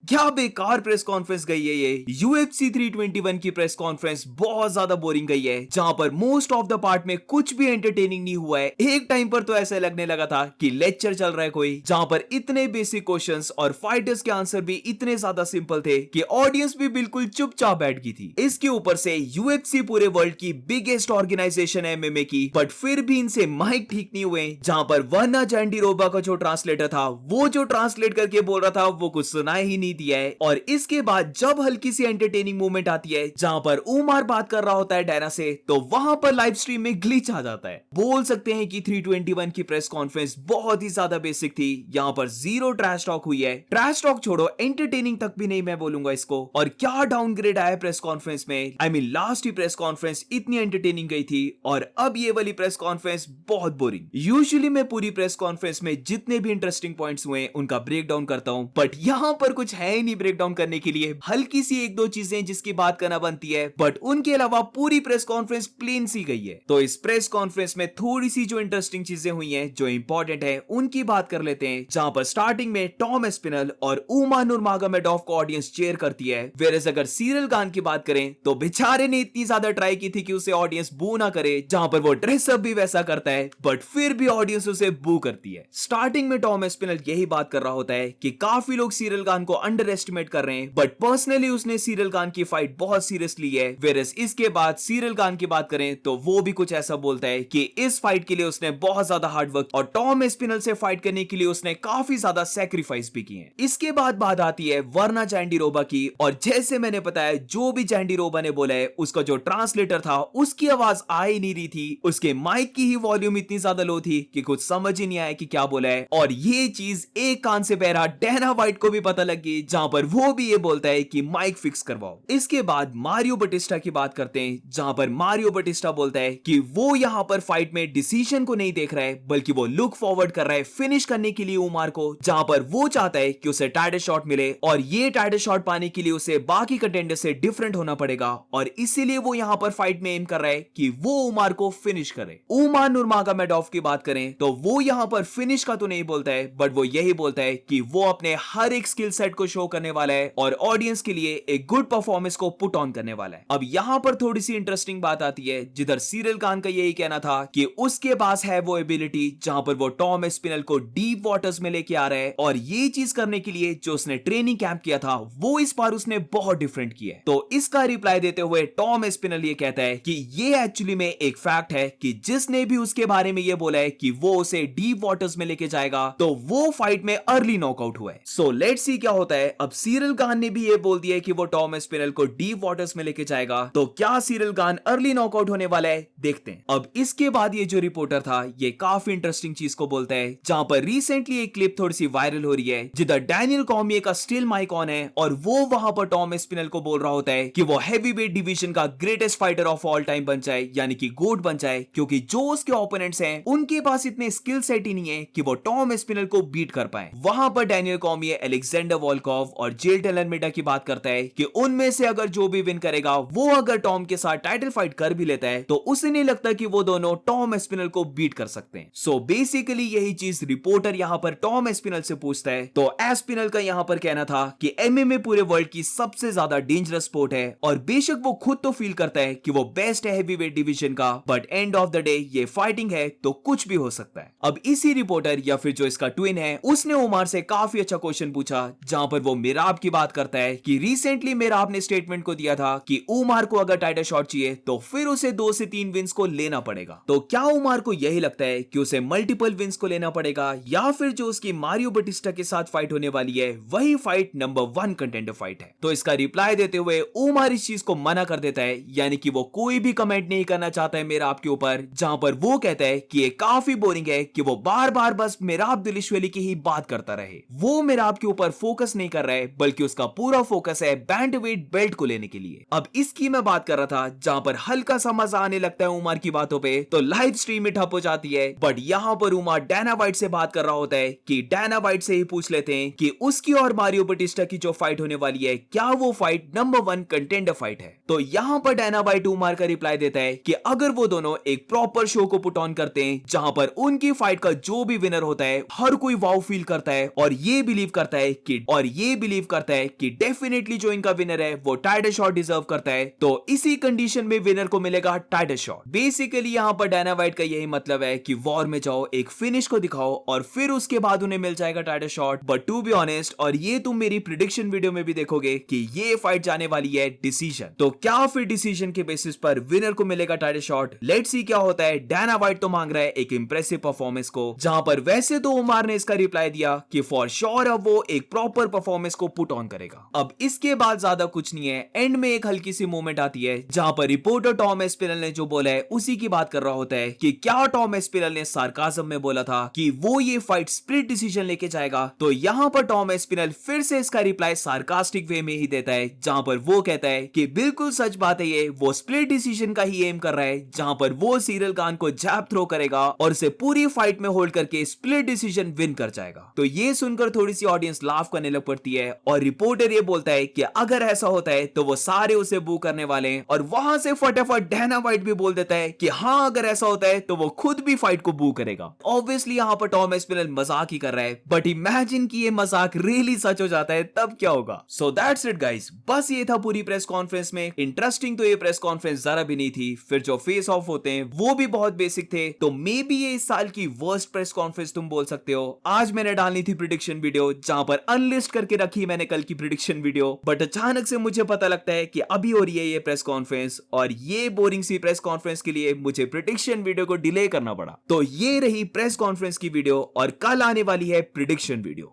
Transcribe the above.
क्या बेकार press conference गई है ये। UFC 321 की प्रेस कॉन्फ्रेंस बहुत ज्यादा बोरिंग गई है, जहां पर मोस्ट ऑफ द पार्ट में कुछ भी एंटरटेनिंग नहीं हुआ है। एक टाइम पर तो ऐसा लगने लगा था कि लेक्चर चल रहा है कोई, जहां पर इतने बेसिक क्वेश्चंस और फाइटर्स के आंसर भी इतने ज्यादा सिंपल थे कि ऑडियंस भी बिल्कुल चुपचाप बैठ गई थी। इसके ऊपर से UFC पूरे वर्ल्ड की बिगेस्ट ऑर्गेनाइजेशन है MMA की, बट फिर भी इनसे माइक ठीक नहीं हुए। जहां पर वर्ना जैंडिरोबा का जो ट्रांसलेटर था, वो जो ट्रांसलेट करके बोल रहा था वो कुछ सुनाई ही नहीं दिया है। और इसके बाद जब हल्की सी एंटरटेनिंग मूवमेंट आती है जहां पर उमर बात कर रहा होता है डैना से, तो वहां पर लाइव स्ट्रीम में ग्लिच आ जाता है। बोल सकते हैं कि 321 की प्रेस कॉन्फ्रेंस बहुत ही ज्यादा बेसिक थी। यहां पर जीरो ट्रैश टॉक हुई है। ट्रैश टॉक छोड़ो, एंटरटेनिंग तक भी नहीं मैं बोलूंगा इसको। और क्या डाउनग्रेड आया प्रेस कॉन्फ्रेंस में। I mean last he press conference इतनी एंटरटेनिंग गई थी और अब ये वाली प्रेस कॉन्फ्रेंस बहुत बोरिंग। यूजुअली मैं पूरी प्रेस कॉन्फ्रेंस में जितने भी इंटरेस्टिंग पॉइंट्स हुए उनका ब्रेक डाउन करता हूं, बट यहां पर कुछ है ही नहीं ब्रेक डाउन करने के लिए। हल्की सी एक दो चीजें जिसकी बात करना बनती है, बट उनके अलावा पूरी प्रेस कॉन्फ्रेंस प्लेन सी गई है। तो इस प्रेस कॉन्फ्रेंस में थोड़ी सी जो इंटरेस्टिंग चीजें हुई हैं, जो इंपॉर्टेंट है, उनकी बात कर लेते हैं। जहां पर स्टार्टिंग में टॉम एस्पिनल और उमा नुरमागोमेडोव को ऑडियंस चेयर करती है। वेरएज अगर सीरियल गान की बात करें तो बेचारे ने इतनी ज्यादा ट्राई की थी कि उसे ऑडियंस बू ना करे, जहां पर वो ड्रेसअप भी वैसा करता है, बट फिर भी ऑडियंस उसे बू करती है। स्टार्टिंग में टॉम एस्पिनल यही बात कर रहा होता है कि काफी लोग सीरियल गान को अंडर एस्टिमेट कर रहे हैं, बट पर्सनली उसने सीरियल गान की फाइट बहुत सीरियसली है। वेरएज इसके बाद सीरियल गान की बात करें तो वो भी कुछ ऐसा बोलता है कि इस फाइट के लिए उसने बहुत ज्यादा हार्ड वर्क और टॉम एस्पिनल से फाइट करने के लिए उसने काफी ज्यादा सैक्रिफाइस भी किए हैं। इसके बाद बात आती है वर्ना जैंडिरोबा की, और जैसे मैंने बताया जो भी जैंडिरोबा ने बोला है उसका जो ट्रांसलेटर था उसकी आवाज आ ही नहीं रही थी। उसके माइक की ही वॉल्यूम इतनी ज्यादा लो थी कि कुछ समझ ही नहीं आया कि क्या बोला है। और ये चीज एक कान से बहरा डैना वाइट को भी पता लग गई, जहां पर वो भी ये बोलता है कि माइक फिक्स करवाओ। इसके बाद मारियो बटिस्टा की बात करते हैं, जहां पर मारियो बटिस्टा बोलता है कि वो यहां पर फाइट में डिसीजन को नहीं देख रहा है, बल्कि वो लुक फॉरवर्ड कर रहा है फिनिश करने के लिए उमर को, जहां पर वो चाहता है कि उसे टाइटल शॉट मिले, और ये टाइटल शॉट पाने के लिए उसे बाकी कंटेंडर से डिफरेंट होना पड़ेगा। और इसीलिए वो यहां पर फाइट में एम कर रहा है कि वो उमर को फिनिश करे। उमर नुरमागोमेडोव की बात करें तो वो यहां पर फिनिश का तो नहीं बोलता है, बट वो यही बोलता है कि वो अपने हर एक स्किल सेट को शो करने वाला है और ऑडियंस के लिए एक गुड परफॉर्मेंस को पुट ऑन करने वाला है। अब यहां पर थोड़ी सी इंटरेस्टिंग बात आती है, जिधर सीरियल खान का यही कहना था कि उसके पास है वो एबिलिटी जहां पर वो टॉम एस्पिनल को डीप वाटर्स में लेके आ रहा है, और ये चीज करने के लिए जो उसने ट्रेनिंग कैंप किया था वो इस बार उसने बहुत डिफरेंट किया है। तो इसका रिप्लाई देते हुए टॉम एस्पिनल ये कहता है कि ये एक्चुअली में एक फैक्ट है कि जिसने भी उसके बारे में ये बोला है कि वो उसे डीप वाटर्स में लेके जाएगा, तो वो फाइट में अर्ली नॉकआउट हुआ है। सो लेट्स सी क्या होता है। अब सीरियल खान ने भी ये बोल दिया है कि वो टॉम एस्पिनल को डीप वाटर्स में लेके जाएगा, तो क्या सीरियल खान अर्ली नॉकआउट होने वाला है, देखते हैं। अब इसके बाद ये जो रिपोर्टर था ये काफी इंटरेस्टिंग चीज को बोलता है, जहां पर रिसेंटली एक क्लिप थोड़ी सी वायरल हो रही है, जिधर डैनियल कॉर्मियर का स्टिल माइक ऑन है और वो वहां पर टॉम एस्पिनल को बोल रहा होता है कि वो हैवी वेट डिवीजन का greatest fighter of all time बन जाए, यानी कि गोट बन जाए, क्योंकि जो उसके ओपोनेंट्स हैं उनके पास इतने स्किल सेट ही नहीं है कि वो टॉम एस्पिनल को बीट कर पाए। वहां पर डैनियल कॉर्मियर एलेक्जेंडर वोल्कोव और जेल्टन अल्मेडा की बात करता है कि उनमें से अगर जो भी विन करेगा वो अगर टॉम के साथ टाइटल फाइट कर भी लेता है तो उसे नहीं लगता कि वो दोनों टॉम एस्पिनल को बीट कर सकते हैं। सो बेसिकली यही चीज रिपोर्टर यहां पर टॉम एस्पिनल से पूछता है। तो एस्पिनल का यहां पर कहना था कि एमएमए पूरे वर्ल्ड की सबसे ज्यादा डेंजरस स्पोर्ट है, और बेशक वो खुद तो फील करता है कि वो बेस्ट है हैवीवेट डिवीजन का, but end of the day ये फाइटिंग है तो कुछ भी हो सकता है। अब इसी रिपोर्टर या फिर जो इसका ट्विन है उसने उमर से काफी अच्छा क्वेश्चन पूछा, जहां पर वो मिराब की बात करता है कि रिसेंटली मिराब ने स्टेटमेंट को दिया था कि उमर को अगर टाइटल शॉट चाहिए तो फिर उसे 2 से 3 विंस को लेना पड़ेगा। तो क्या उमर को यही लगता है कि उसे मल्टीपल विंस को लेना पड़ेगा, या फिर जो उसकी मारियो बटिस्टा के साथ फाइट होने वाली है वही फाइट नंबर 1 कंटेंडर फाइट है। तो इसका रिप्लाई देते हुए उमर इस चीज को मना कर देता है, यानी कि वो कोई भी कमेंट नहीं करना चाहता है मिराब के ऊपर, जहां पर वो कहता है कि ये काफी बोरिंग है कि वो बार बार बस मिराब दिलिशवली की ही बात करता रहे। वो मिराब के ऊपर फोकस नहीं कर रहा है, बल्कि उसका पूरा फोकस है बैंटवेट बेल्ट को लेने के लिए। अब इसकी मैं बात कर रहा था, जहां पर हल्का सा मजा आने लगता है उमर की बातों पे, तो लाइव स्ट्रीम में ठप हो जाती है। बट यहां पर उमर डैना वाइट से बात कर रहा होता है कि डैना वाइट से ही पूछ लेते हैं कि उसकी और मारियो बटिस्टा की जो फाइट होने वाली है क्या वो फाइट नंबर 1 कंटेंडर फाइट है। तो यहां पर डैना वाइट उमर का रिप्लाई देता है कि अगर वो दोनों एक प्रॉपर शो को पुट ऑन करते हैं, जहां पर उनकी फाइट का जो भी विनर होता है हर कोई वाव फील करता है और ये बिलीव करता है कि, और ये बिलीव करता है कि डेफिनेटली जो इनका विनर है वो टाइटल शॉट डिजर्व करता है, तो इसी कंडीशन में विनर को मिलेगा टाइटल शॉट। बेसिकली यहाँ पर डायना वाइट का यही मतलब है कि वॉर में जाओ, एक फिनिश को दिखाओ और फिर उसके बाद उन्हें मिल जाएगा title shot. But to be honest, और ये तुम मेरी प्रिडिक्शन वीडियो में भी देखोगे कि ये फाइट जाने वाली है डिसीजन। तो क्या फिर डिसीजन के बेसिस पर विनर को मिलेगा टाइटल शॉट? लेट्स सी क्या होता है। डायना वाइट तो मांग रहा है एक इंप्रेसिव परफॉर्मेंस को, जहां पर वैसे तो उमार ने इसका रिप्लाई दिया कि फॉर श्योर अब वो एक प्रॉपर परफॉर्मेंस को पुट ऑन करेगा। अब इसके बाद ज्यादा कुछ नहीं है। एंड में एक हल्की सी मूवमेंट आती है जहां पर रिपोर्टर टॉम एस्पिनल ने जो बोला है उसी की बात कर रहा होता है कि क्या टॉम एस्पिनल ने सार्काज्म में बोला था कि वो ये फाइट स्प्लिट डिसीजन लेके जाएगा। तो यहां पर टॉम एस्पिनल फिर से इसका रिप्लाई सार्कास्टिक वे में ही देता है, जहां पर वो कहता है कि बिल्कुल सच बात है, ये वो स्प्लिट डिसीजन का ही एम कर रहा है, जहां पर वो सीरियल खान को जैब थ्रो करेगा और इसे पूरी फाइट में होल्ड करके स्प्लिट डिसीजन विन कर जाएगा। तो ये सुनकर थोड़ी सी ऑडियंस लाफ करने लग पड़ती है और रिपोर्टर ये बोलता है कि अगर ऐसा होता है तो वो सारे उसे बू करने वाले हैं, और वहां से फटाफट डायना वाइट भी बोल देता है कि हाँ अगर ऐसा होता है तो वो खुद भी फाइट को बू करेगा। ऑब्वियसली यहाँ पर टॉम एस्पिनल मजाक ही कर रहा है, बट इमेजिन कि ये मजाक रियली सच हो जाता है तब क्या होगा। सो दैट्स इट गाइस, बस ये था पूरी प्रेस कॉन्फ्रेंस में। इंटरेस्टिंग तो ये प्रेस कॉन्फ्रेंस जरा भी नहीं थी, फिर जो फेस ऑफ होते हैं वो भी बहुत बेसिक थे। तो मे बी ये इस साल की वर्स्ट प्रेस कॉन्फ्रेंस तुम बोल सकते हो। आज मैंने डालनी थी प्रिडिक्शन वीडियो, जहां पर अनलिस्ट करके रखी मैंने कल की प्रिडिक्शन वीडियो, बट अचानक से मुझे पता लगता है कि अभी हो रही है ये प्रेस कॉन्फ्रेंस, और ये बोरिंग सी प्रेस कॉन्फ्रेंस के लिए मुझे प्रिडिक्शन वीडियो को डिले करना पड़ा। तो ये रही प्रेस कॉन्फ्रेंस की वीडियो और कल आने वाली है प्रिडिक्शन वीडियो।